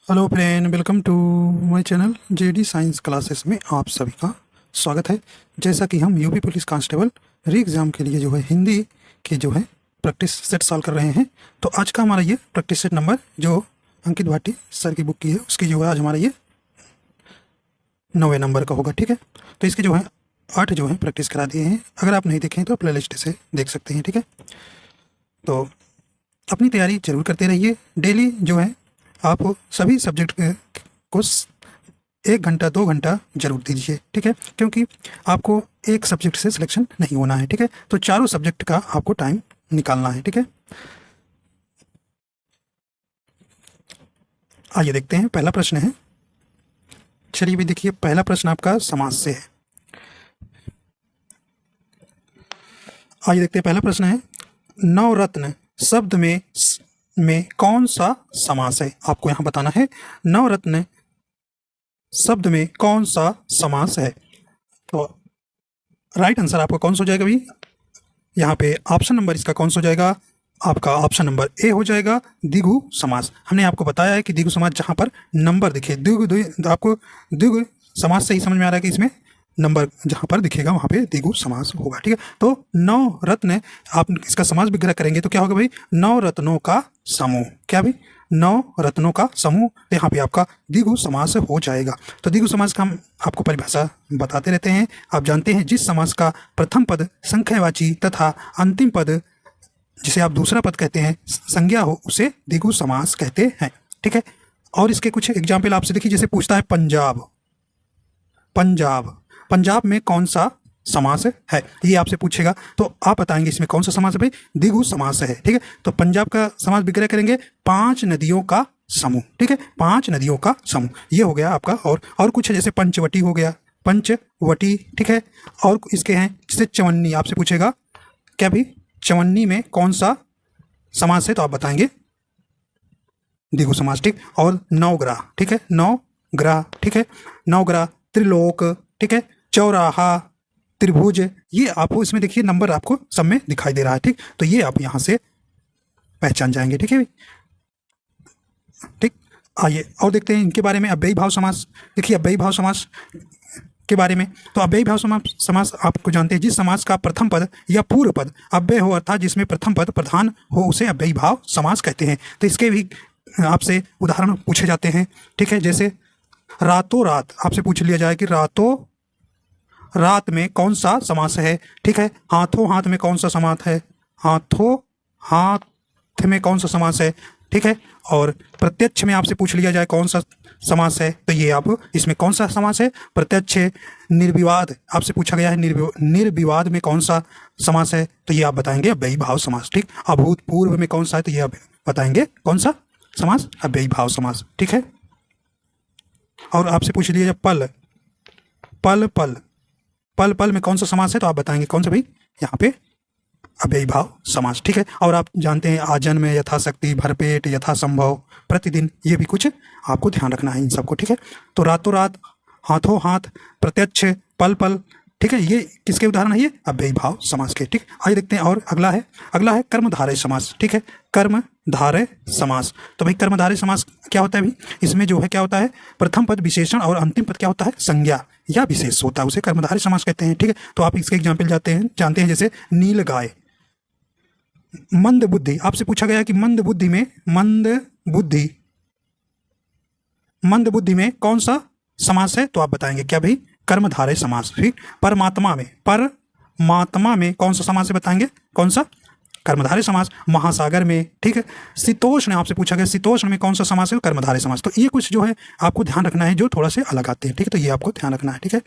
Hello friend, welcome to my channel JD science classes में आप सभी का स्वागत है। जैसा कि हम UP police constable re exam के लिए हिंदी के प्रैक्टिस सेट सॉल्व कर रहे हैं। तो आज का हमारा ये प्रैक्टिस सेट नंबर जो अंकित भाटी सर की बुक की है उसकी आज हमारा ये 9वें नंबर का होगा। ठीक है, तो इसके 8 प्रैक्टिस करा दिए हैं। अगर आप नहीं देखें तो प्ले लिस्ट से देख सकते हैं। ठीक है, तो अपनी तैयारी जरूर करते रहिए। डेली आप सभी सब्जेक्ट को 1 घंटा 2 घंटा जरूर दीजिए। ठीक है, क्योंकि आपको एक सब्जेक्ट से सिलेक्शन नहीं होना है। ठीक है, तो चारों सब्जेक्ट का आपको टाइम निकालना है। ठीक है, आइए देखते हैं। पहला प्रश्न है, चलिए भी देखिए, पहला प्रश्न आपका समास से है। आइए देखते हैं। पहला प्रश्न है, नवरत्न शब्द में कौन सा समास है? आपको यहां बताना है नवरत्न शब्द में कौन सा समास है। तो राइट आंसर आपका कौन सा हो जाएगा भाई? यहाँ पे ऑप्शन नंबर इसका कौन सा हो जाएगा? आपका ऑप्शन नंबर ए हो जाएगा, द्विगु समास। हमने आपको बताया है कि द्विगु समास जहां पर नंबर दिखे, आपको द्विगु समास से ही समझ में आ रहा है कि इसमें नंबर जहां पर दिखेगा वहां पे द्विगु समास होगा। ठीक है, तो नौ रत्न, आप इसका समास विग्रह करेंगे तो क्या होगा भाई? 9 रत्नों का समूह। क्या भाई? 9 रत्नों का समूह। तो यहाँ पे आपका द्विगु समास हो जाएगा। तो द्विगु समास का हम आपको परिभाषा बताते रहते हैं। आप जानते हैं, जिस समास का प्रथम पद संख्यावाची तथा अंतिम पद जिसे आप दूसरा पद कहते हैं संज्ञा हो, उसे द्विगु समास कहते हैं। ठीक है, और इसके कुछ एग्जाम्पल आपसे देखिए। जैसे पूछता है पंजाब, पंजाब में कौन सा समास है, ये आपसे पूछेगा तो आप बताएंगे इसमें कौन सा समास है भाई? द्विगु समास है। ठीक है, तो पंजाब का समास विग्रह करेंगे 5 नदियों का समूह। ठीक है, 5 नदियों का समूह, ये हो गया आपका। और कुछ है, जैसे पंचवटी हो गया, पंचवटी। ठीक है, और इसके हैं जैसे चवन्नी, आपसे पूछेगा क्या भाई चवन्नी में कौन सा समास है, तो आप बताएंगे द्विगु समास। ठीक, और नवग्रह। ठीक है, नवग्रह। ठीक है, नवग्रह, त्रिलोक। ठीक है, चौराहा, त्रिभुज। ये आपको इसमें देखिए नंबर आपको सब में दिखाई दे रहा है। ठीक, तो ये आप यहां से पहचान जाएंगे। ठीक है, ठीक। आइए और देखते हैं इनके बारे में। अव्ययी भाव समास। देखिए अव्ययी भाव समास के बारे में, तो अव्ययी भाव समास आपको जानते हैं, जिस समास का प्रथम पद या पूर्व पद अव्यय हो, अर्थात जिसमें प्रथम पद प्रधान हो, उसे अव्ययी भाव समास कहते हैं। तो इसके भी आपसे उदाहरण पूछे जाते हैं। ठीक है, जैसे रातों रात, आपसे पूछ लिया जाए कि रातों रात में कौन सा समास है। ठीक है, हाथों हाथ में कौन सा समास है? हाथों हाथ में कौन सा समास है? ठीक है, और प्रत्यक्ष में आपसे पूछ लिया जाए कौन सा समास है, तो ये आप इसमें कौन सा समास है? प्रत्यक्ष। निर्विवाद आपसे पूछा गया है, निर्विवाद में कौन सा समास है, तो ये आप बताएंगे अव्ययी भाव समास। ठीक, अभूतपूर्व में कौन सा है, तो ये आप बताएंगे कौन सा समास? अव्ययी भाव समास। ठीक है, और आपसे पूछ लिया जाए पल पल में कौन सा समास है, तो आप बताएंगे कौन सा भाई? यहाँ पे अव्ययी भाव समास। ठीक है, और आप जानते हैं आजन्म में, यथाशक्ति, भरपेट, यथासंभव, प्रतिदिन, ये भी कुछ आपको ध्यान रखना है इन सबको। ठीक है, तो रातों रात, हाथों हाथ, प्रत्यक्ष, पल। ठीक है, ये किसके उदाहरण है? ये अव्ययी भाव समास के। ठीक, आइए देखते हैं। और अगला है कर्मधारय समास। ठीक है, कर्मधारय समास। तो भाई कर्मधारय समास क्या होता है भाई? इसमें क्या होता है? प्रथम पद विशेषण और अंतिम पद क्या होता है? संज्ञा या विशेष होता है, उसे कर्मधारय समास कहते हैं। ठीक है, तो आप इसके एग्जाम्पल जानते हैं, जैसे नील गाय, मंद बुद्धि। आपसे पूछा गया कि मंद बुद्धि में कौन सा समास है, तो आप बताएंगे क्या भाई? कर्मधारय समास। ठीक, परमात्मा में कौन सा समास है, बताएंगे कौन सा? कर्मधारय समास। महासागर में। ठीक है, शीतोष्ण, आपसे पूछा गया शीतोष्ण में कौन सा समास है? कर्मधारय समास। तो ये कुछ आपको ध्यान रखना है, जो थोड़ा से अलग आते हैं। ठीक है, तो ये आपको ध्यान रखना है। ठीक है,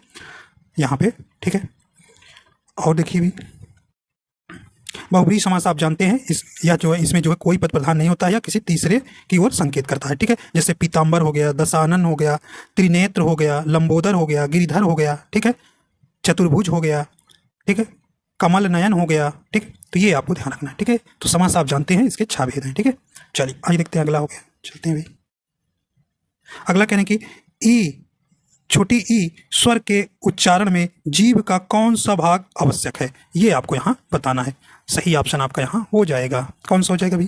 यहाँ पे। ठीक है, और देखिए भी बहुब्रीहि समास आप जानते हैं, इसमें कोई पद प्रधान नहीं होता है या किसी तीसरे की ओर संकेत करता है। ठीक है, जैसे पीताम्बर हो गया, दशानन हो गया, त्रिनेत्र हो गया, लंबोदर हो गया, गिरिधर हो गया। ठीक है, चतुर्भुज हो गया। ठीक है, कमल नयन हो गया। ठीक, तो ये आपको ध्यान रखना है। ठीक है, तो समास आप जानते हैं, इसके 6 भेद हैं। ठीक है, चलिए आइए देखते हैं। अगला हो गया, चलते हैं भाई। अगला कहने की ई, छोटी ई स्वर के उच्चारण में जीभ का कौन सा भाग आवश्यक है, ये आपको यहाँ बताना है। सही ऑप्शन आपका यहाँ हो जाएगा, कौन सा हो जाएगा भाई?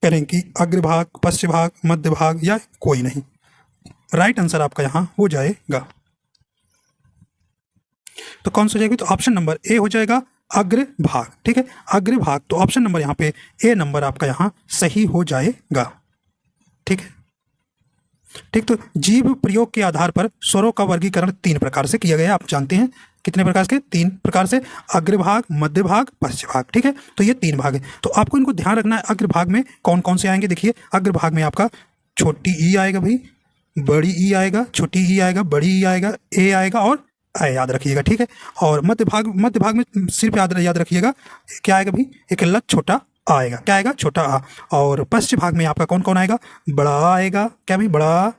करें कि अग्रभाग, पश्च भाग, मध्य भाग या कोई नहीं। राइट आंसर आपका यहाँ हो जाएगा। तो कौन सा हो जाएगा? तो ऑप्शन नंबर ए हो जाएगा अग्रभाग। ठीक है, अग्रभाग। तो ऑप्शन नंबर यहाँ पे ए नंबर आपका यहाँ सही हो जाएगा। ठीक है, ठीक। तो जीव प्रयोग के आधार पर स्वरों का वर्गीकरण 3 प्रकार से किया गया है। आप जानते हैं कितने प्रकार के? 3 प्रकार से, अग्रभाग, मध्य भाग, पश्च भाग। ठीक है, तो ये 3 भाग है। तो आपको इनको ध्यान रखना है। अग्रभाग में कौन कौन से आएंगे? देखिए, अग्रभाग में आपका छोटी ई आएगा भाई, बड़ी ई आएगा, छोटी ई आएगा, बड़ी ई आएगा, ए आएगा और आ याद रखिएगा। ठीक है, और मध्य भाग में सिर्फ याद रखिएगा क्या आएगा भाई? एक लत छोटा आएगा। क्या आएगा? छोटा आ। और पश्च भाग में आपका कौन कौन आएगा? बड़ा आएगा। क्या भाई? बड़ा,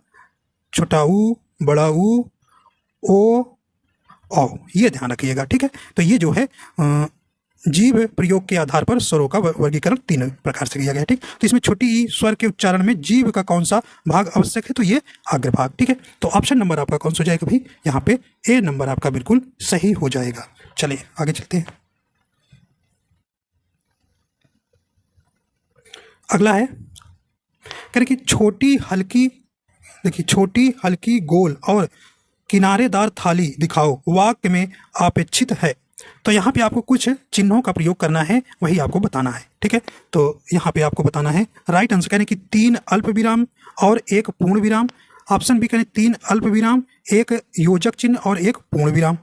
छोटा ऊ, बड़ा ऊ, ओ, औ। ये ध्यान रखिएगा। ठीक है, तो ये जो है जीव प्रयोग के आधार पर स्वरों का वर्गीकरण 3 प्रकार से किया गया है। ठीक, तो इसमें छोटी ई स्वर के उच्चारण में जीव का कौन सा भाग आवश्यक है? तो ये अग्रभाग। ठीक है, तो ऑप्शन नंबर आपका कौन सा हो जाएगा भाई? यहाँ पे ए नंबर आपका बिल्कुल सही हो जाएगा। चलिए आगे चलते हैं। अगला है, कह रहे कि छोटी हल्की, देखिए, छोटी हल्की गोल और किनारेदार थाली दिखाओ, वाक्य में अपेक्षित है। तो यहाँ पे आपको कुछ चिन्हों का प्रयोग करना है, वही आपको बताना है। ठीक है, तो यहाँ पे आपको बताना है राइट आंसर करें कि 3 अल्प विराम और 1 पूर्ण विराम। ऑप्शन बी करें 3 अल्प विराम, 1 योजक चिन्ह और 1 पूर्ण विराम।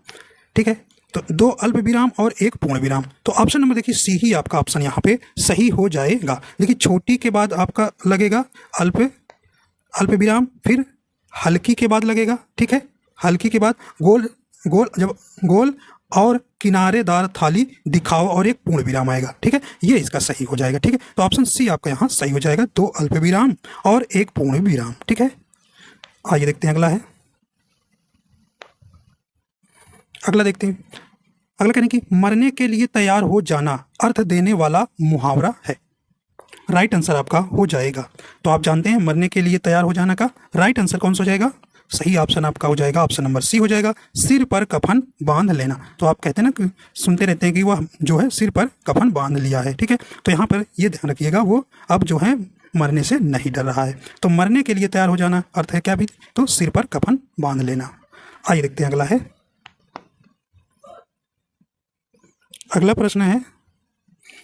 ठीक है, तो 2 अल्प विराम और 1 पूर्ण विराम। तो ऑप्शन नंबर देखिए सी ही आपका ऑप्शन यहाँ पे सही हो जाएगा। देखिए, छोटी के बाद आपका लगेगा अल्प विराम, फिर हल्की के बाद लगेगा। ठीक है, हल्की के बाद गोल, जब गोल और किनारेदार थाली दिखाओ और 1 पूर्ण विराम आएगा। ठीक है, ये इसका सही हो जाएगा। ठीक है, तो ऑप्शन सी आपका यहाँ सही हो जाएगा, 2 अल्प विराम और 1 पूर्ण विराम। ठीक है, आइए देखते हैं अगला है। अगला देखते हैं। अगला कहने की मरने के लिए तैयार हो जाना अर्थ देने वाला मुहावरा है। राइट आंसर आपका हो जाएगा। तो आप जानते हैं मरने के लिए तैयार हो जाना का राइट आंसर कौन सा हो जाएगा? सही ऑप्शन आपका हो जाएगा, ऑप्शन नंबर सी हो जाएगा, सिर पर कफन बांध लेना। तो आप कहते हैं ना कि सुनते रहते हैं कि वह जो है सिर पर कफन बांध लिया है। ठीक है, तो यहाँ पर ये ध्यान रखिएगा, वो अब जो है मरने से नहीं डर रहा है। तो मरने के लिए तैयार हो जाना अर्थ है क्या भी? तो सिर पर कफन बांध लेना। आइए देखते हैं अगला है। अगला प्रश्न है,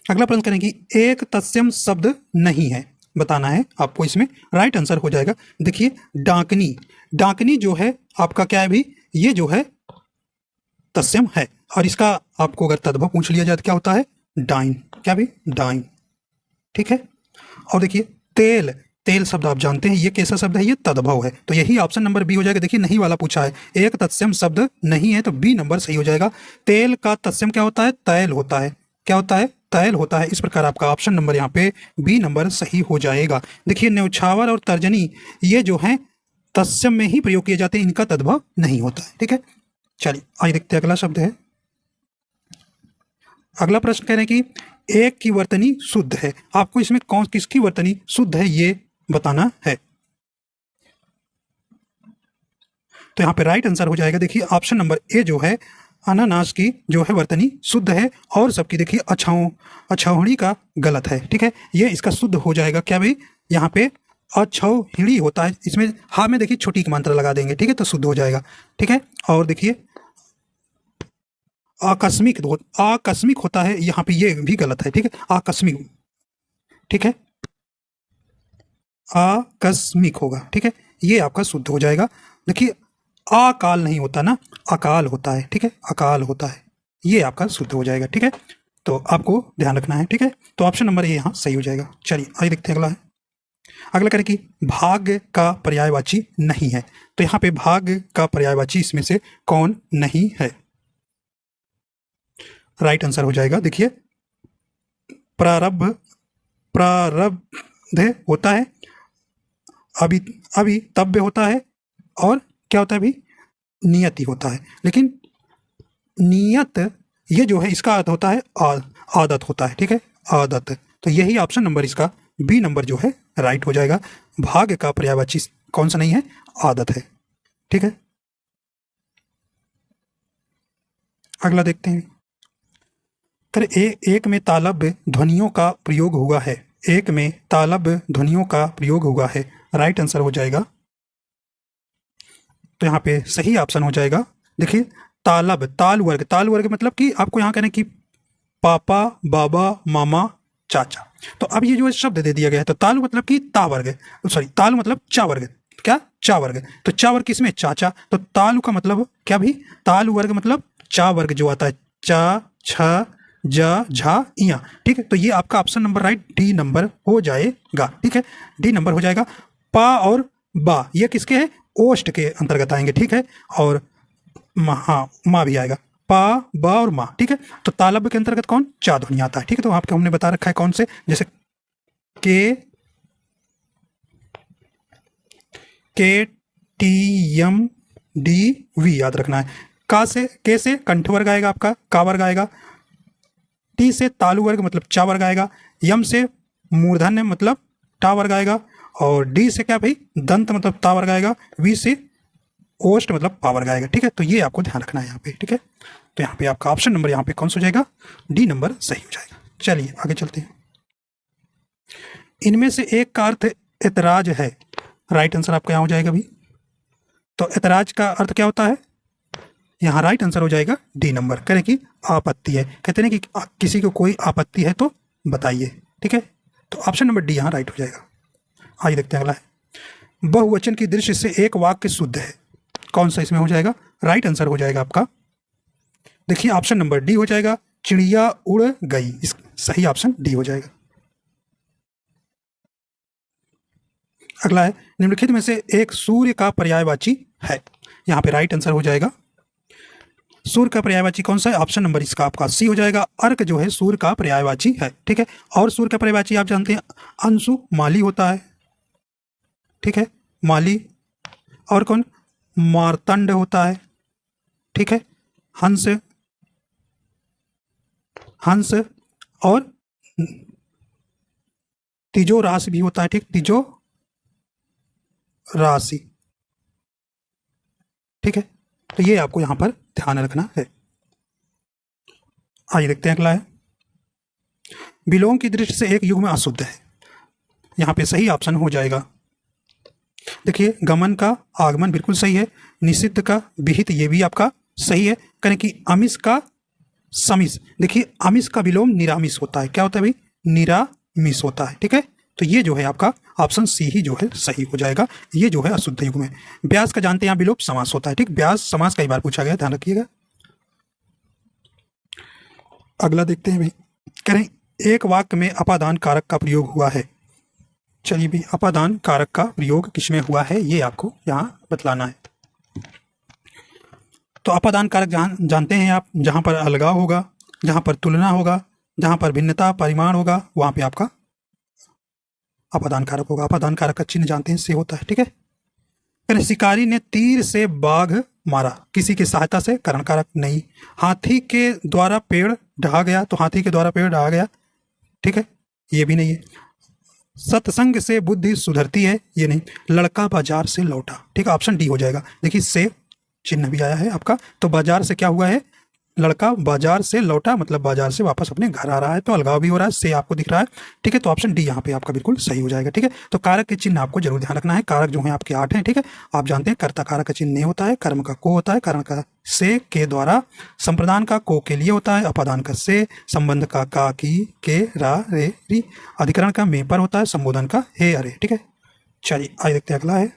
अगला प्रश्न करें कि एक तत्सम शब्द नहीं है, बताना है आपको। इसमें राइट आंसर हो जाएगा, देखिए, डाकनी। डाकनी जो है आपका क्या है भी? ये जो है तत्सम है, और इसका आपको अगर तद्भव पूछ लिया जाए तो क्या होता है? डाइन। क्या भी? डाइन। ठीक है, और देखिए तेल, तेल शब्द आप जानते हैं ये कैसा शब्द है? ये तद्भव है, तो यही ऑप्शन नंबर बी हो जाएगा। देखिए, नहीं वाला पूछा है, एक तत्सम शब्द नहीं है, तो बी नंबर सही हो जाएगा। तेल का तत्सम क्या होता है? तैल होता है। क्या होता है? तैल होता है। इस प्रकार आपका ऑप्शन नंबर यहाँ पे बी नंबर सही हो जाएगा। देखिए, न्यौछावर और तर्जनी ये जो है तत्सम में ही प्रयोग किए जाते हैं, इनका तद्भव नहीं होता है। ठीक है, चलिए आइए देखते हैं अगला शब्द है। अगला प्रश्न कह रहे हैं कि एक की वर्तनी शुद्ध है। आपको इसमें कौन किसकी वर्तनी शुद्ध है ये बताना है। तो यहाँ पे राइट आंसर हो जाएगा, देखिए ऑप्शन नंबर ए जो है, अनानास की जो है वर्तनी शुद्ध है, और सबकी देखिए अछौहिणी का गलत है। ठीक है, ये इसका शुद्ध हो जाएगा। क्या भाई? यहाँ पे अछौहिणी होता है, इसमें हाँ में देखिए छोटी की मात्रा लगा देंगे। ठीक है, तो शुद्ध हो जाएगा। ठीक है, और देखिए आकस्मिक होता है, यहाँ पे ये भी गलत है। ठीक है, आकस्मिक। ठीक है, आकस्मिक होगा। ठीक है, ये आपका शुद्ध हो जाएगा। देखिए, अकाल नहीं होता ना, अकाल होता है। ठीक है, अकाल होता है, ये आपका शुद्ध हो जाएगा। ठीक है, तो आपको ध्यान रखना है। ठीक है, तो ऑप्शन नंबर ये यहाँ सही हो जाएगा। चलिए आइए देखते हैं अगला है। अगला करें कि भाग्य का पर्यायवाची नहीं है। तो यहाँ पे भाग्य का पर्यायवाची इसमें से कौन नहीं है? राइट आंसर हो जाएगा, देखिए, प्रारब्ध होता है, अभी तब्य होता है, और क्या होता है भी? नियति होता है। लेकिन नियत ये जो है इसका अर्थ होता है आदत होता है। ठीक है, आदत। तो यही ऑप्शन नंबर इसका बी नंबर जो है राइट हो जाएगा। भाग्य का पर्यायवाची कौन सा नहीं है? आदत है। ठीक है, अगला देखते हैं। एक में तालव्य ध्वनियों का प्रयोग हुआ है। एक में तालब ध्वनियों का प्रयोग हुआ है। राइट आंसर हो जाएगा, तो यहाँ पे सही ऑप्शन हो जाएगा। देखिए तालब, ताल वर्ग, ताल वर्ग मतलब कि आपको यहाँ कहना कि पापा, बाबा, मामा, चाचा। तो अब ये जो शब्द दे दिया गया है, तो ताल मतलब कि ता वर्ग, सॉरी ताल मतलब चा वर्ग, क्या चा वर्ग, तो चा वर्ग किसमें, चाचा। तो तालु का मतलब क्या भी, तालु वर्ग मतलब चा वर्ग जो आता है, चा, छ, ज, झा, इया। ठीक है, तो ये आपका option number right D number हो जाएगा। ठीक है, डी नंबर हो जाएगा। पा और बा ये किसके हैं, ओष्ठ के अंतर्गत आएंगे। ठीक है, और हाँ माँ भी आएगा, पा, बा और माँ। ठीक है, तो तालब के अंतर्गत कौन, चा ध्वनि आता है। ठीक है, तो आपको हमने बता रखा है कौन से, जैसे के टी एम डी वी याद रखना है। का से, के से कंठ वर्ग आएगा आपका, का वर्ग आएगा। टी से तालु वर्ग मतलब चा वर्ग आएगा। यम से मूर्धन्य मतलब टा वर्ग आएगा। और डी से क्या भाई, दंत मतलब ता वर्ग आएगा। वी से ओष्ठ मतलब पा वर्ग आएगा। ठीक है, तो ये आपको ध्यान रखना है यहाँ पे। ठीक है, तो यहाँ पे आपका ऑप्शन नंबर यहाँ पे कौन सा हो जाएगा, डी नंबर सही हो जाएगा। चलिए आगे चलते हैं। इनमें से एक का अर्थ ऐतराज है। राइट आंसर आपका यहाँ हो जाएगा भी। तो ऐतराज का अर्थ क्या होता है, यहाँ राइट आंसर हो जाएगा डी नंबर। करें कि आपत्ति है, कहते हैं कि किसी को कोई आपत्ति है तो बताइए। ठीक है, तो ऑप्शन नंबर डी यहाँ राइट हो जाएगा। आइए देखते हैं अगला है। बहुवचन की दृष्टि से एक वाक्य शुद्ध है, कौन सा इसमें हो जाएगा, राइट आंसर हो जाएगा आपका। देखिए ऑप्शन नंबर डी हो जाएगा, चिड़िया उड़ गई। इस सही ऑप्शन डी हो जाएगा। अगला है, निम्नलिखित में से एक सूर्य का पर्यायवाची है। यहाँ पे राइट आंसर हो जाएगा, सूर्य का पर्यायवाची कौन सा है, ऑप्शन नंबर इसका आपका सी हो जाएगा। अर्क जो है सूर्य का पर्यायवाची है। ठीक है, और सूर्य का पर्यायवाची आप जानते हैं अंशु माली होता है। ठीक है, माली। और कौन, मार्तंड होता है। ठीक है, हंस, हंस और तिजो राशि भी होता है। ठीक, तिजो राशि। ठीक है, तो ये आपको यहां पर ध्यान रखना है। आइए देखते हैं अगला है। विलोम की दृष्टि से एक युग्म अशुद्ध है, यहां पे सही ऑप्शन हो जाएगा। देखिए गमन का आगमन बिल्कुल सही है, निषिद्ध का विहित ये भी आपका सही है। करें कि अमिष का समिष, देखिए अमिष का विलोम निरामिष होता है। क्या होता है भाई, निरामिष होता है। ठीक है, तो ये जो है आपका ऑप्शन सी ही जो है सही हो जाएगा। ये जो है अशुद्ध युग्म है। ब्यास का जानते हैं यहाँ विलोप समास होता है। ठीक, ब्यास समास कई बार पूछा गया, ध्यान रखिएगा। अगला देखते हैं भाई, करें एक वाक्य में अपादान कारक का प्रयोग हुआ है। चलिए भाई, अपादान कारक का प्रयोग किसमें हुआ है ये आपको यहाँ बतलाना है। तो अपादान कारक जानते हैं आप, जहाँ पर अलगाव होगा, जहाँ पर तुलना होगा, जहाँ पर भिन्नता परिमाण होगा, वहाँ पे आपका अपादान कारक होगा। अपादान कारक का चिन्ह जानते हैं, से होता है। ठीक है, फिर शिकारी ने तीर से बाघ मारा, किसी की सहायता से, करण कारक नहीं। हाथी के द्वारा पेड़ ढहा गया, तो हाथी के द्वारा पेड़ ढहा गया। ठीक है, ये भी नहीं है। सत्संग से बुद्धि सुधरती है, ये नहीं। लड़का बाजार से लौटा, ठीक है, ऑप्शन डी हो जाएगा। देखिए से चिन्ह भी आया है आपका, तो बाजार से क्या हुआ है, लड़का बाजार से लौटा मतलब बाजार से वापस अपने घर आ रहा है, तो अलगाव भी हो रहा है, से आपको दिख रहा है। ठीक है, तो ऑप्शन डी यहाँ पे आपका बिल्कुल सही हो जाएगा। ठीक है, तो कारक के चिन्ह आपको जरूर ध्यान रखना है। कारक जो है आपके 8 हैं। ठीक है, आप जानते हैं कर्ता कारक का चिन्ह ने होता है, कर्म का को होता है, कारण का से के द्वारा, संप्रदान का को के लिए होता है, अपादान का से, संबंध का की के रा रे री, अधिकरण का में पर होता है, संबोधन का हे अरे। ठीक है, चलिए आइए देखते हैं अगला है।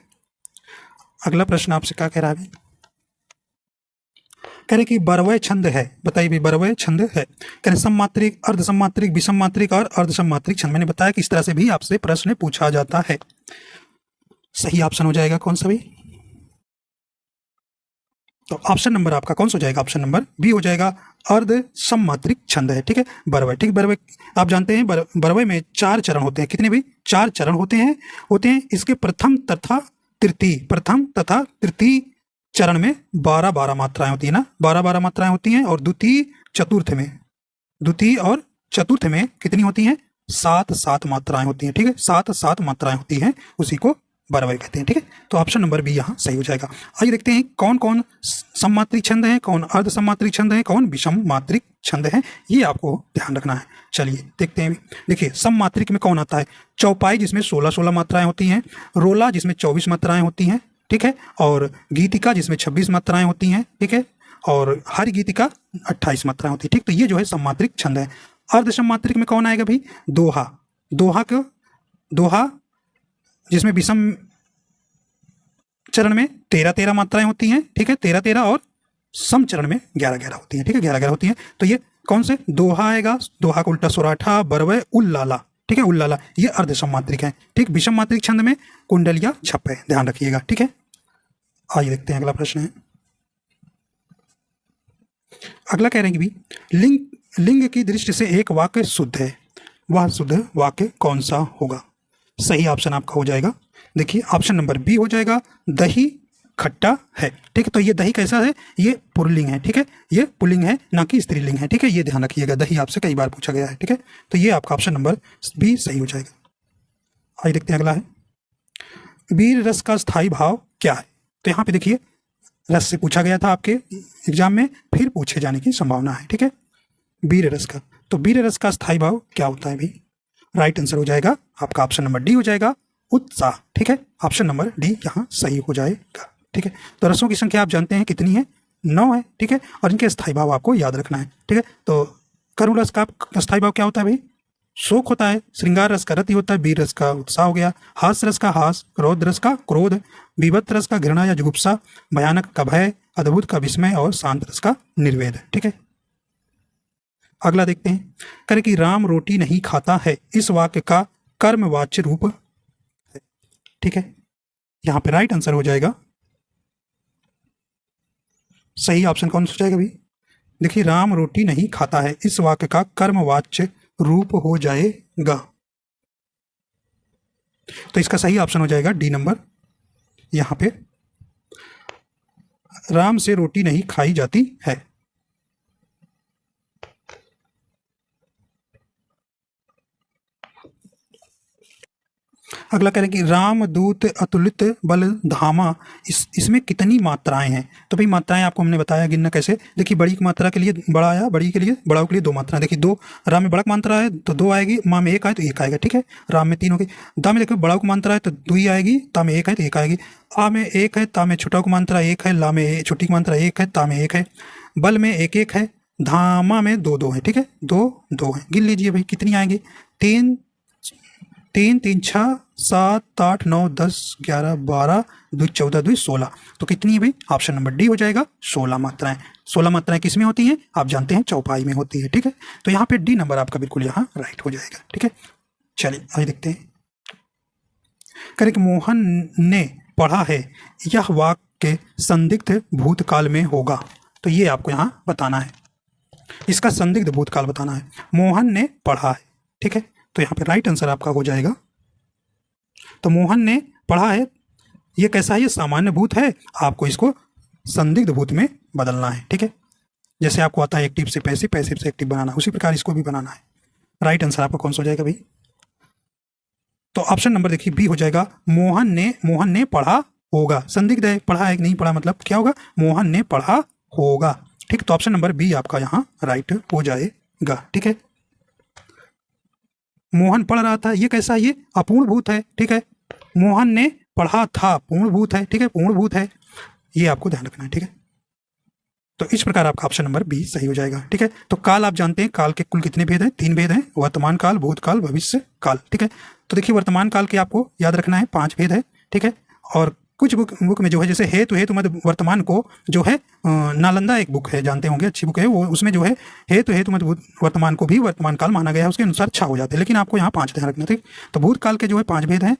अगला प्रश्न आपसे क्या कह रहा है, कह रहे कि बरवय छंद है, बताइए भी बरवय छंद है। कह रहे सममात्रिक, अर्ध सममात्रिक, विषम मात्रिक और अर्ध सममात्रिक छंद। मैंने बताया कि इस तरह से भी आपसे प्रश्न पूछा जाता है। सही ऑप्शन हो जाएगा कौन सा भी, तो ऑप्शन नंबर आपका कौन सा हो जाएगा, ऑप्शन नंबर बी हो जाएगा, अर्ध सममात्रिक छंद है। ठीक है, बरवय। ठीक, बरवय आप जानते हैं बरवय में 4 चरण होते हैं। कितने भी 4 चरण होते हैं। इसके प्रथम तथा तृतीय चरण में 12 मात्राएं होती है ना, 12 मात्राएं होती हैं। और द्वितीय और चतुर्थ में कितनी होती हैं, 7 मात्राएं होती हैं। ठीक है, 7 मात्राएं होती हैं, उसी को बराबर कहते हैं। ठीक है, तो ऑप्शन नंबर बी यहाँ सही हो जाएगा। आइए देखते हैं कौन कौन सममात्रिक छंद हैं, कौन अर्ध सममात्रिक छंद हैं, कौन विषम मात्रिक छंद हैं, ये आपको ध्यान रखना है। चलिए देखते हैं। देखिए सममात्रिक में कौन आता है, चौपाई जिसमें 16 मात्राएं होती हैं, रोला जिसमें 24 मात्राएं होती हैं, ठीक है, और गीतिका जिसमें 26 मात्राएं होती हैं, ठीक है, और हर गीतिका 28 मात्राएं होती है। ठीक, तो ये जो है सममात्रिक छंद है। अर्ध सममात्रिक में कौन आएगा भाई, दोहा, दोहा जिसमें विषम चरण में 13 मात्राएं होती हैं, ठीक है, 13 और सम चरण में 11 होती हैं, ठीक है, 11 होती हैं। तो ये कौन से दोहा आएगा, दोहा का उल्टा सोराठा, बरवय, उल्लाला, ठीक है, उल्लाला, ये अर्ध सममात्रिक है। ठीक, विषम मात्रिक छंद में कुंडलिया छप है, ध्यान रखिएगा। ठीक है, आइए देखते हैं अगला प्रश्न है। अगला कह रहे हैं कि भी लिंग की दृष्टि से एक वाक्य शुद्ध है, वह शुद्ध वाक्य कौन सा होगा। सही ऑप्शन आपका हो जाएगा, देखिए ऑप्शन नंबर बी हो जाएगा, दही खट्टा है। ठीक है, तो ये दही कैसा है, ये पुल्लिंग है। ठीक है, ये पुल्लिंग है, ना कि स्त्रीलिंग है। ठीक है, ये ध्यान रखिएगा, दही आपसे कई बार पूछा गया है। ठीक है, तो ये आपका ऑप्शन नंबर बी सही हो जाएगा। आइए देखते हैं अगला है, वीर रस का स्थायी भाव क्या है। तो यहाँ पे देखिए रस से पूछा गया था आपके एग्जाम में, फिर पूछे जाने की संभावना है। ठीक है, वीर रस का, तो वीर रस का स्थायी भाव क्या होता है भाई, राइट आंसर हो जाएगा आपका ऑप्शन नंबर डी हो जाएगा, उत्साह। ठीक है, ऑप्शन नंबर डी यहाँ सही हो जाएगा। ठीक है, तो रसों की संख्या आप जानते हैं कितनी है, 9 है। ठीक है, और इनके स्थायी भाव आपको याद रखना है। ठीक है, तो करुण रस का स्थायी भाव क्या होता है भाई, शोक होता है। श्रृंगार रस का रति होता है, वीर रस का उत्साह हो गया, हास्य रस का हास, क्रोध रस का क्रोध, विभत्त रस का घृणा या जुगुप्सा, भयानक का भय, अद्भुत का विस्मय और शांत रस का निर्वेद। ठीक है, अगला देखते हैं, करें कि राम रोटी नहीं खाता है, इस वाक्य का कर्मवाच्य रूप है। ठीक है, यहां पे राइट आंसर हो जाएगा, सही ऑप्शन कौन सा हो जाएगा भाई, देखिए राम रोटी नहीं खाता है, इस वाक्य का कर्मवाच्य रूप हो जाएगा। तो इसका सही ऑप्शन हो जाएगा डी नंबर, यहां पे राम से रोटी नहीं खाई जाती है। अगला कह रहे हैं कि रामदूत अतुलित बल धामा, इसमें कितनी मात्राएं हैं। तो भाई मात्राएं आपको हमने बताया गिनना कैसे, देखिए बड़ी की मात्रा के लिए बड़ा आया, बड़ी के लिए बड़ाओं के लिए 2 मात्रा, देखिए 2, राम में बड़ा की मात्रा है तो 2 आएगी, माँ में 1 आए तो 1 आएगा। ठीक है, राम में 3 होगी, दा में देखो बड़ाओं की मात्रा है तो 2 आएगी, ता में 1 है तो 1 आएगी, आ में 1 है, ता में छोटा की मात्रा 1 है, ला में छोटी की मात्रा 1 है, ता में 1 है, बल में 1 है, धामा में 2 है। ठीक है, 2 है, गिन लीजिए भाई कितनी आएंगी, 3 3 3 6 7 8 9 10 11 12 2 14 2 16, तो कितनी है भाई, ऑप्शन नंबर डी हो जाएगा 16 मात्राएं। 16 मात्राएं किस में होती हैं, आप जानते हैं चौपाई में होती है। ठीक है, तो यहाँ पे डी नंबर आपका बिल्कुल यहाँ राइट हो जाएगा। ठीक है, चलिए आइए देखते हैं, करें कि मोहन ने पढ़ा है, यह वाक्य संदिग्ध भूतकाल में होगा। तो ये आपको यहाँ बताना है, इसका संदिग्ध भूतकाल बताना है। मोहन ने पढ़ा है, ठीक है, तो यहाँ पे राइट आंसर आपका हो जाएगा, तो मोहन ने पढ़ा है, ये कैसा है, ये सामान्य भूत है, आपको इसको संदिग्ध भूत में बदलना है। ठीक है, जैसे आपको आता है एक्टिव से पैसिव, पैसिव से एक्टिव बनाना, उसी प्रकार इसको भी बनाना है। राइट आंसर आपका कौन सा हो जाएगा भाई, तो ऑप्शन नंबर देखिए बी हो जाएगा, मोहन ने पढ़ा होगा। संदिग्ध है, पढ़ा है कि नहीं पढ़ा, मतलब क्या होगा, मोहन ने पढ़ा होगा। ठीक, तो ऑप्शन नंबर बी आपका यहाँ राइट हो जाएगा। ठीक है, मोहन पढ़ रहा था, ये कैसा है, ये अपूर्ण भूत है। ठीक है, मोहन ने पढ़ा था, पूर्ण भूत है। ठीक है, पूर्ण भूत है, ये आपको ध्यान रखना है। ठीक है, तो इस प्रकार आपका ऑप्शन नंबर बी सही हो जाएगा। ठीक है, तो काल आप जानते हैं, काल के कुल कितने भेद हैं, 3 भेद हैं, वर्तमान काल, भूतकाल, भविष्य काल। ठीक है, तो देखिए वर्तमान काल के आपको याद रखना है 5 भेद है। ठीक है, और कुछ बुक में जो है, जैसे हेतु मध्य वर्तमान को जो है, नालंदा एक बुक है, जानते होंगे, अच्छी बुक है वो, उसमें जो है हेतु मध्य वर्तमान को भी वर्तमान काल माना गया है, उसके अनुसार छा हो जाते हैं, लेकिन आपको यहाँ 5 ध्यान रखना। ठीक, तो भूतकाल के जो है 5 भेद हैं,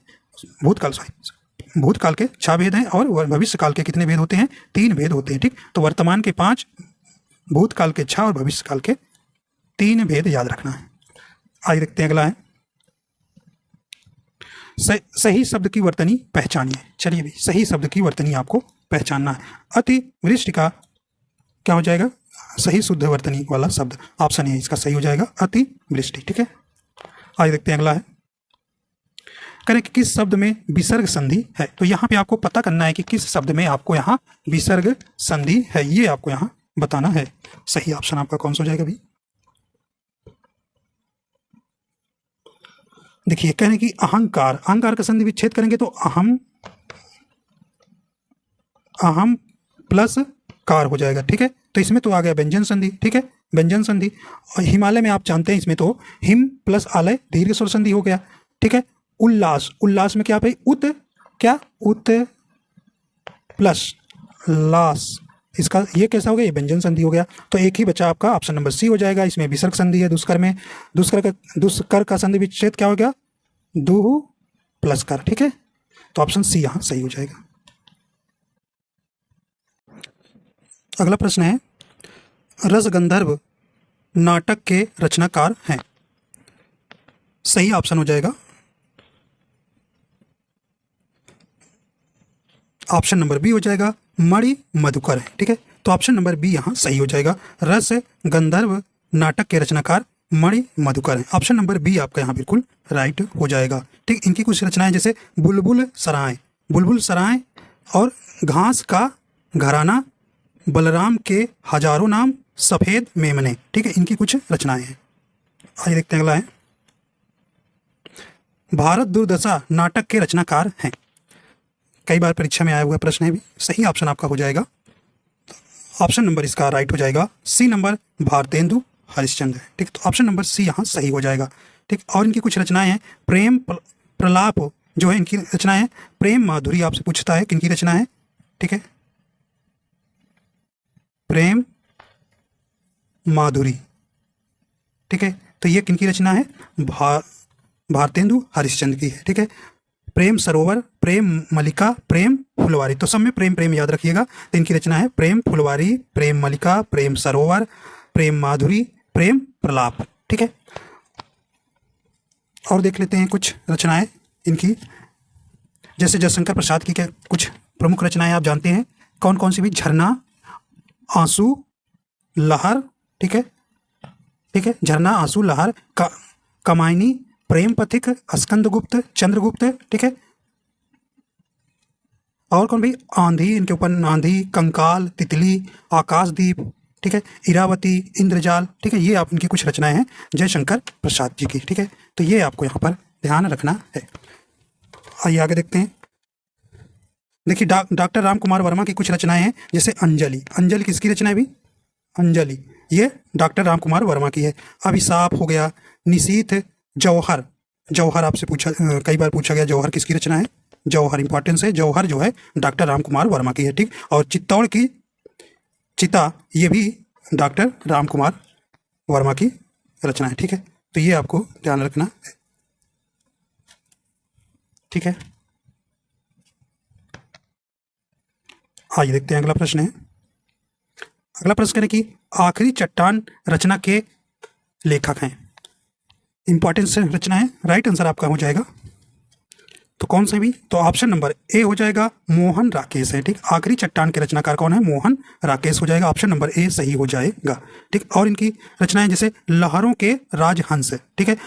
भूतकाल के 6 भेद हैं, और भविष्य काल के कितने भेद होते हैं, 3 भेद होते हैं। ठीक, तो वर्तमान के 5, भूतकाल के 6 और भविष्य काल के 3 भेद याद रखना है। आइए देखते हैं अगला है, सही शब्द की वर्तनी पहचानिए। चलिए भाई, सही शब्द की वर्तनी आपको पहचानना है। अतिवृष्टि का क्या हो जाएगा, सही शुद्ध वर्तनी वाला शब्द, ऑप्शन ए इसका सही हो जाएगा, अतिवृष्टि। ठीक है, आइए देखते हैं अगला है, करें कि किस शब्द में विसर्ग संधि है। तो यहाँ पे आपको पता करना है कि किस शब्द में आपको यहाँ विसर्ग संधि है, ये आपको यहाँ बताना है। सही ऑप्शन आपका कौन सा हो जाएगा अभी? देखिए कह रहे हैं कि अहंकार, अहंकार का संधि विच्छेद करेंगे तो अहम, अहम प्लस कार हो जाएगा, ठीक है। तो इसमें तो आ गया व्यंजन संधि, ठीक है, व्यंजन संधि। और हिमालय में आप जानते हैं इसमें तो हिम प्लस आलय दीर्घ स्वर संधि हो गया, ठीक है। उल्लास, उल्लास में क्या भाई उत, क्या उत प्लस लास, इसका ये कैसा हो गया, ये व्यंजन संधि हो गया। तो एक ही बचा आपका ऑप्शन नंबर सी हो जाएगा। इसमें विसर्ग संधि है दुष्कर में, दुष्कर का संधि विच्छेद क्या हो गया, दुहु प्लस कर, ठीक है। तो ऑप्शन सी यहाँ सही हो जाएगा। अगला प्रश्न है रसगंधर्व नाटक के रचनाकार हैं। सही ऑप्शन हो जाएगा ऑप्शन नंबर बी हो जाएगा, मणि मधुकर है, ठीक है। तो ऑप्शन नंबर बी यहाँ सही हो जाएगा। रस गंधर्व नाटक के रचनाकार मणि मधुकर है। ऑप्शन नंबर बी आपका यहाँ बिल्कुल राइट हो जाएगा, ठीक। इनकी कुछ रचनाएं जैसे बुलबुल सराय, बुलबुल सराय और घास का घराना, बलराम के हजारों नाम, सफेद मेमने, ठीक है, इनकी कुछ रचनाएं हैं। आइए देखते हैं अगला है भारत दुर्दशा नाटक के रचनाकार हैं। कई बार परीक्षा में आया हुआ प्रश्न है भी। सही ऑप्शन आपका हो जाएगा, ऑप्शन नंबर इसका राइट हो जाएगा सी नंबर, भारतेंदु हरिश्चंद्र, ठीक। तो ऑप्शन नंबर सी यहाँ सही हो जाएगा, ठीक। और इनकी कुछ रचनाएं हैं प्रेम प्रलाप, जो है इनकी रचनाएं हैं। प्रेम माधुरी आपसे पूछता है किनकी रचना है, ठीक है, प्रेम माधुरी, ठीक है। तो ये किनकी रचना है, भारतेंदु हरिश्चंद्र की है, ठीक है। प्रेम सरोवर, प्रेम मलिका, प्रेम फुलवारी, तो सब में प्रेम प्रेम याद रखिएगा। तो इनकी रचना है प्रेम फुलवारी, प्रेम मलिका, प्रेम सरोवर, प्रेम माधुरी, प्रेम प्रलाप, ठीक है। और देख लेते हैं कुछ रचनाएं इनकी, जैसे जयशंकर प्रसाद की क्या कुछ प्रमुख रचनाएं आप जानते हैं कौन कौन सी भी, झरना, आंसू, लहर, ठीक है, ठीक है, झरना, आंसू, लहर, कमायनी, प्रेम पथिक, स्कंदगुप्त, चंद्रगुप्त, ठीक है। और कौन भाई, आंधी, इनके ऊपर आंधी, कंकाल, तितली, आकाशदीप, ठीक है, इरावती, इंद्रजाल, ठीक है। ये आप इनकी कुछ रचनाएं हैं जयशंकर प्रसाद जी की, ठीक है। तो ये आपको यहाँ पर ध्यान रखना है। आइए आगे देखते हैं। देखिए डॉक्टर राम कुमार वर्मा की कुछ रचनाएं हैं जैसे अंजलि, अंजलि किसकी रचना है भी, अंजलि ये डॉक्टर राम कुमार वर्मा की है। अभिशाप हो गया, निशीथ, जौहर, जौहर आपसे पूछा कई बार पूछा गया, जौहर किसकी रचना है, जौहर इंपॉर्टेंस है, जौहर जो है डॉक्टर राम कुमार वर्मा की है, ठीक। और चित्तौड़ की चिता, ये भी डॉक्टर राम कुमार वर्मा की रचना है, ठीक है। तो ये आपको ध्यान रखना है, ठीक है। आइए देखते हैं अगला प्रश्न है। अगला प्रश्न है कि आखिरी चट्टान रचना के लेखक हैं। इंपॉर्टेंस रचना है, राइट आंसर आपका हो जाएगा। तो कौन सा भी, तो ऑप्शन नंबर ए हो जाएगा, मोहन राकेश है, ठीक। आखिरी चट्टान के रचनाकार कौन है, मोहन राकेश हो जाएगा, ऑप्शन नंबर ए सही हो जाएगा, ठीक। और इनकी रचनाएं जैसे लहरों के राजहंस, ठीक है।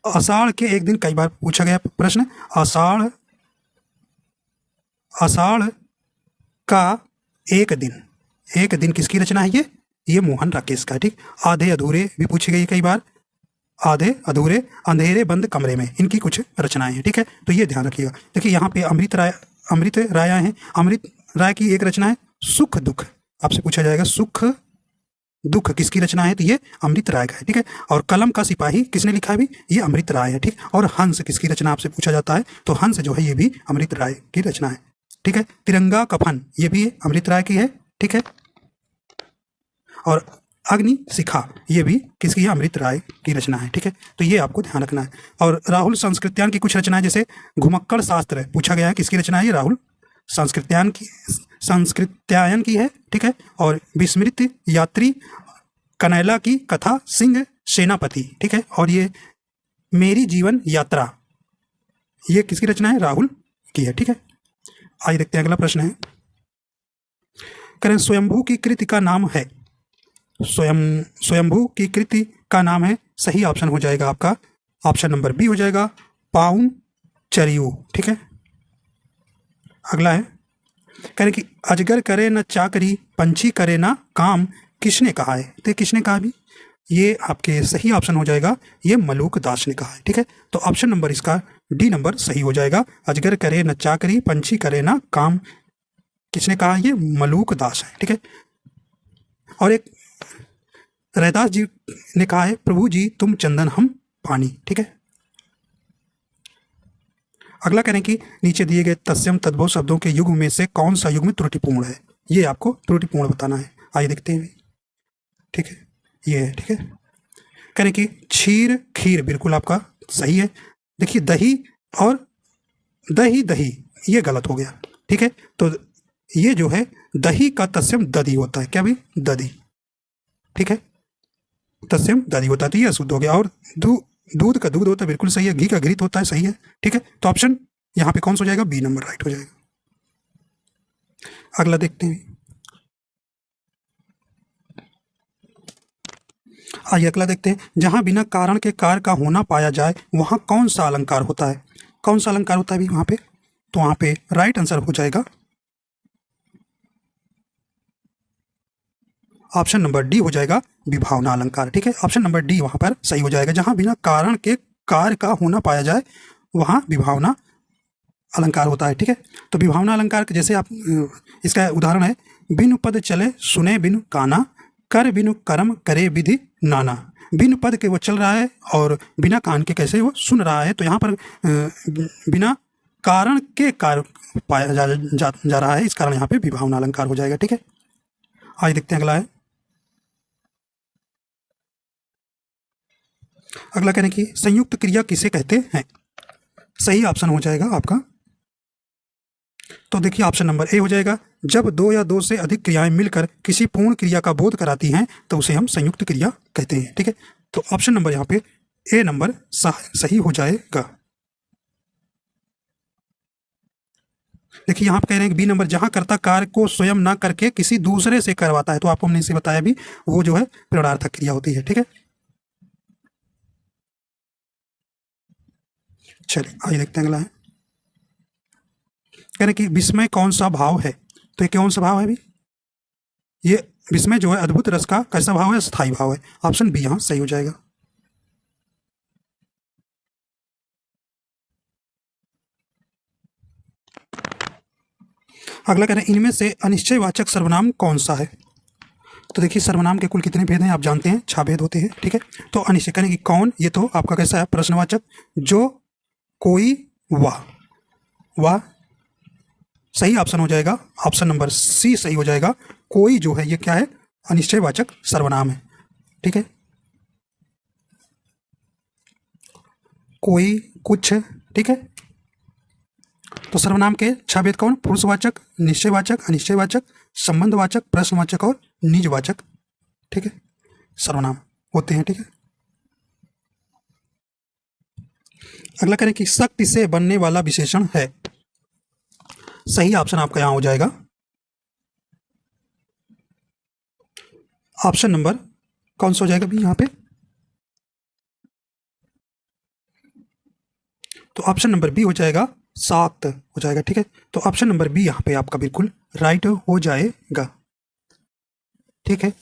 आषाढ़ के एक दिन, कई बार पूछा गया प्रश्न, आषाढ़, आषाढ़ का एक दिन, एक दिन किसकी रचना है, ये मोहन राकेश का है, ठीक। आधे अधूरे भी पूछी गई कई बार, आधे अधूरे, अंधेरे बंद कमरे में, इनकी कुछ रचनाएं हैं, ठीक है। तो ये ध्यान रखिएगा। देखिए यहाँ पे अमृत राय हैं, अमृत राय की एक रचना है सुख दुख, आपसे पूछा जाएगा सुख दुख किसकी रचना है, तो ये अमृत राय का है, ठीक है। और कलम का सिपाही किसने लिखा है भी, ये अमृत राय है, ठीक। और हंस किसकी रचना आपसे पूछा जाता है, तो हंस जो है ये भी अमृत राय की रचना है, ठीक है। तिरंगा कफन ये भी अमृत राय की है, ठीक है। और अग्नि शिखा ये भी किसकी है, अमृत राय की रचना है, ठीक है। तो ये आपको ध्यान रखना है। और राहुल संस्कृत्यायन की कुछ रचनाएं जैसे घुमक्कड़ शास्त्र पूछा गया है, किसकी रचना है, ये राहुल संस्कृत्यायन की है, ठीक है। और विस्मृत यात्री, कनैला की कथा, सिंह सेनापति, ठीक है। और ये मेरी जीवन यात्रा ये किसकी रचना है, राहुल की है, ठीक है। आइए देखते हैं अगला प्रश्न है। करें स्वयंभू की कृति का नाम है, स्वयंभू की कृति का नाम है, सही ऑप्शन हो जाएगा आपका ऑप्शन नंबर बी हो जाएगा, पाउन चरियो, ठीक है। अगला है, कह रहे कि अजगर करे न चाकरी, पंछी करे ना काम, किसने कहा है? तो किसने कहा भी, ये आपके सही ऑप्शन हो जाएगा, ये मलूक दास ने कहा है, ठीक है। तो ऑप्शन नंबर इसका डी नंबर सही हो जाएगा। अजगर करे न चाकरी, पंछी करे ना काम, किसने कहा? ये मलूक दास है, ठीक है। और एक रैदास जी ने कहा है, प्रभु जी तुम चंदन हम पानी, ठीक है। अगला करें कि नीचे दिए गए तत्सम तद्भव शब्दों के युग में से कौन सा युग में त्रुटिपूर्ण है? ये आपको त्रुटिपूर्ण बताना है। आइए देखते हैं, ठीक है, ये है, ठीक है। करें कि क्षीर खीर बिल्कुल आपका सही है। देखिए दही और दही दही ये गलत हो गया, ठीक है। तो ये जो है दही का तत्सम दधी होता है, क्या भाई? दधी, ठीक है, तत्सम दधी होता है, तो ये अशुद्ध हो गया। और दूध का दूध होता है, बिल्कुल सही है। घी का घृत होता है, सही है, ठीक है। तो ऑप्शन यहाँ पे कौन सा हो जाएगा? बी नंबर राइट हो जाएगा। अगला देखते हैं, आइए अगला देखते हैं। जहां बिना कारण के कार्य का होना पाया जाए वहां कौन सा अलंकार होता है? कौन सा अलंकार होता है भी वहां पे? तो वहां पे राइट आंसर हो जाएगा ऑप्शन नंबर डी हो जाएगा, विभावना अलंकार, ठीक है। ऑप्शन नंबर डी वहां पर सही हो जाएगा। जहां बिना कारण के कार्य का होना पाया जाए वहां विभावना अलंकार होता है, ठीक है। तो विभावना अलंकार जैसे आप, इसका उदाहरण है, बिनु पद चले सुने बिनु काना, कर बिनु कर्म करे विधि नाना। बिनु पद के वो चल रहा है और बिना कान के कैसे वो सुन रहा है। तो यहाँ पर बिना कारण के कार्य पाया जा रहा है, इस कारण यहाँ पे विभावना अलंकार हो जाएगा, ठीक है। आइए देखते हैं अगला है। अगला कहने की संयुक्त क्रिया किसे कहते हैं? सही ऑप्शन हो जाएगा आपका, तो देखिए ऑप्शन नंबर ए हो जाएगा। जब दो या दो से अधिक क्रियाएं मिलकर किसी पूर्ण क्रिया का बोध कराती हैं तो उसे हम संयुक्त क्रिया कहते हैं, ठीक है। तो ऑप्शन नंबर यहाँ पे ए नंबर सही हो जाएगा। देखिए यहाँ पे कह रहे हैं कि बी नंबर, जहां कर्ता कार्य को स्वयं ना करके किसी दूसरे से करवाता है, तो आपको हमने इसे बताया भी, वो जो है प्रेरणार्थक क्रिया होती है, ठीक है। चलिए आइए देखते हैं अगला है। कह रहे कि विस्मय कौन सा भाव है? तो ये कौन सा भाव है भी? ये विस्मय जो है अद्भुत रस का कैसा भाव है? स्थायी भाव है। ऑप्शन बी यहाँ सही हो जाएगा। अगला कह रहे हैं इनमें से अनिश्चयवाचक सर्वनाम कौन सा है? तो देखिए सर्वनाम के कुल कितने भेद हैं आप जानते हैं, 6 भेद होते हैं, ठीक है। तो अनिश्चय कहने की कौन, ये तो आपका कैसा है? प्रश्नवाचक। जो, कोई, वह, वह सही ऑप्शन हो जाएगा। ऑप्शन नंबर सी सही हो जाएगा। कोई जो है ये क्या है? अनिश्चयवाचक सर्वनाम है, ठीक है। कोई, कुछ, ठीक है। तो सर्वनाम के 6 भेद कौन? पुरुषवाचक, निश्चयवाचक, अनिश्चयवाचक, संबंधवाचक, प्रश्नवाचक और निजवाचक, ठीक है, सर्वनाम होते हैं, ठीक है। अगला करें कि शक्ति से बनने वाला विशेषण है। सही ऑप्शन आपका यहां हो जाएगा ऑप्शन नंबर कौन सा हो जाएगा भी यहाँ पे? तो ऑप्शन नंबर बी हो जाएगा, सात हो जाएगा, ठीक है। तो ऑप्शन नंबर बी यहाँ पे आपका बिल्कुल राइट हो जाएगा, ठीक है।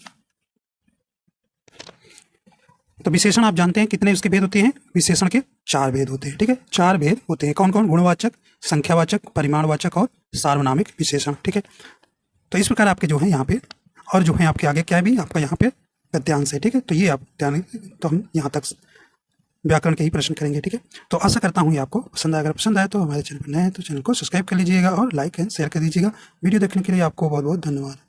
तो विशेषण आप जानते हैं कितने उसके भेद होते हैं? विशेषण के 4 भेद होते हैं, ठीक है। 4 भेद होते हैं, कौन कौन? गुणवाचक, संख्यावाचक, परिमाणवाचक और सार्वनामिक विशेषण, ठीक है। तो इस प्रकार आपके जो है यहाँ पे, और जो है आपके आगे क्या भी आपका यहाँ पे गद्यांश है, ठीक है। तो ये आप ध्यान, तो हम यहाँ तक व्याकरण के ही प्रश्न करेंगे, ठीक है। तो आशा करता हूँ ये आपको पसंद आया। अगर पसंद आया तो हमारे चैनल पर नए हैं तो चैनल को सब्सक्राइब कर लीजिएगा और लाइक एंड शेयर कर दीजिएगा। वीडियो देखने के लिए आपको बहुत बहुत धन्यवाद।